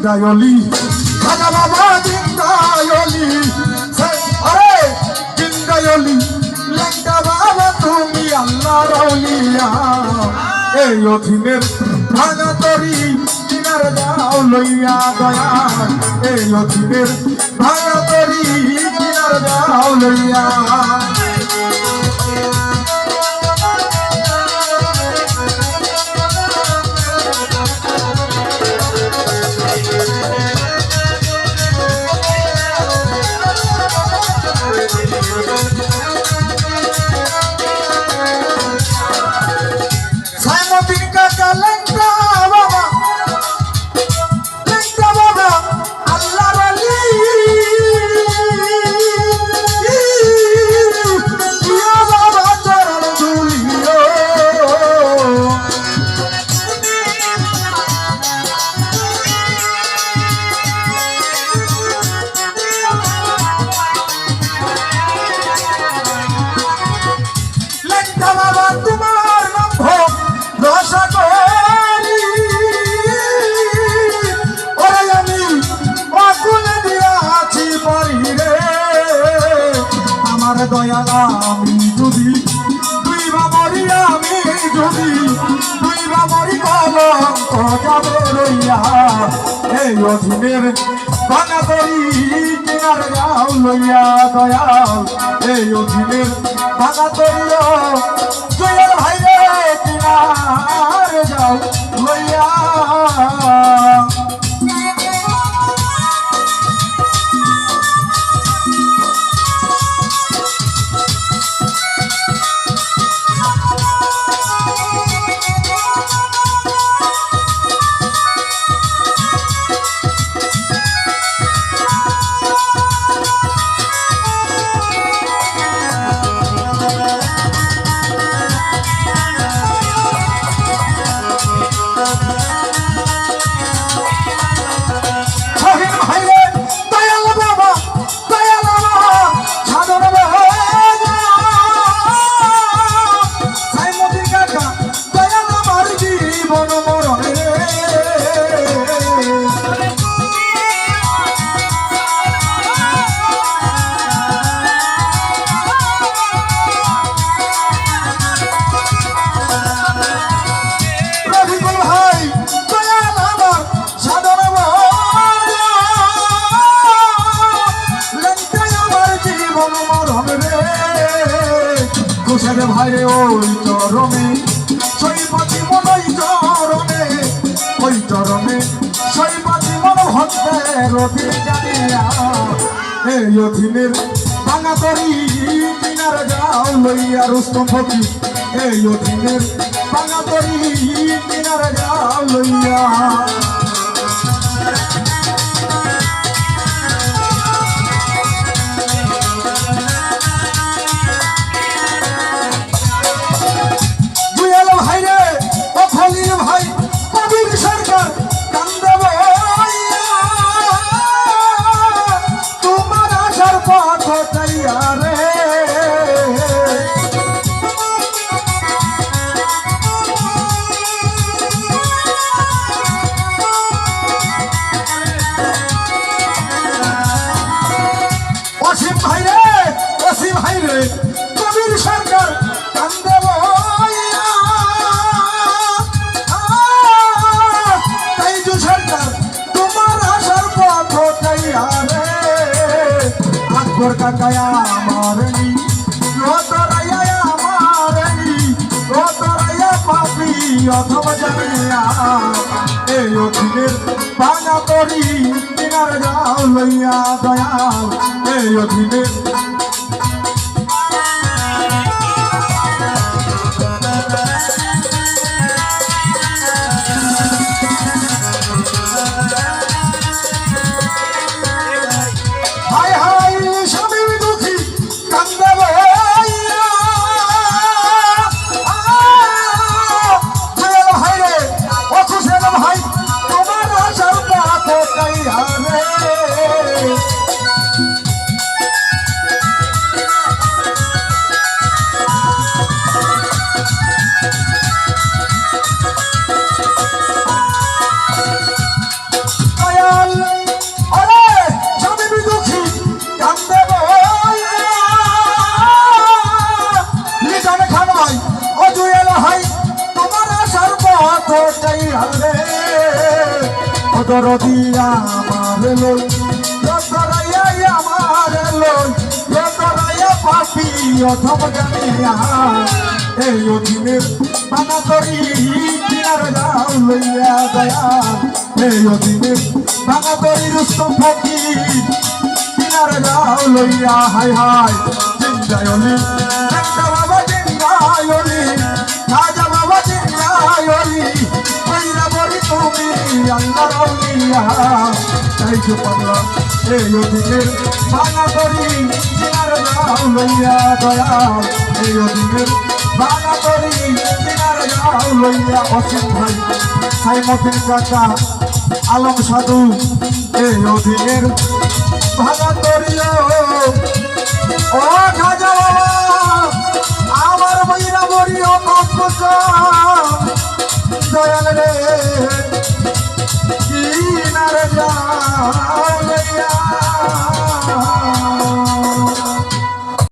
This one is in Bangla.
জিন্দায়লি খাজা বাবা জিন্দায়লি আরে জিন্দায়লি লেঙ্গা বাবা তুমি আল্লাহর আউলিয়া এই অধীনের ভাঙা তরি কিনারে যাও লইয়া দয়া এই অধীনের ভাঙা তরি কিনারে যাও লইয়া দয়ালা আমি যদি তুই বাবরি আমি যদি তুই বাবরি কলঙ্ক যাবে লইয়া এই অধীনের ভাঙা তরি কিনারে যাও লইয়া দয়াল এই অধীনের ভাঙা তরিও জয়ের ভাইরে কিনারে যাও লইয়া ভাইরে ওই চরণে সৈপতি মন ওই চরণে সৈপতি মন ভক্তের অধীন জানিয়া এই অধীনের ভাঙা তরি কিনারে যাও লইয়া রুস্তম ফকির এই অধীনের ভাঙা তরি কিনারে যাও লইয়া কবির সরকার কান্দে তাইজু সরকার তোমার আসার পথ রে আকবর কাকায়া আমার রতরাইয়া আমার রতরাইয়া পাপি অথবা জানিয়া এই অধীনের ভাঙা তরি কিনারে যাও লইয়া দয়াল এই অধীনের দরদি আমার লই দরাইয়া আমার লই দরাইয়া পাপি অথম জানিয়া এই অধীনের বানা করি কিনারে যাও লইয়া দয়া এই অধীনের বানা করি রুস্তম ফকির কিনারে যাও লইয়া হাই হাই জিন্দায়লি জিন্দা বাবা জিন্দায়লি রাজা বাবা জিন্দায়লি কইরা বলি তুমি আল্লাহ রাউলিয়া তাই তো পাগলা এই অধীনের বানা করি কিনারে যাও লইয়া দয়া এই অধীনের বানা করি কিনারে যাও লইয়া অসীম ভাই সাইমতিন কাকা আলম সাধু এই অধীনের ভাঙা করিও ও খাজা বাবা আমার বইরা বড়িও কষ্ট দয়াল রে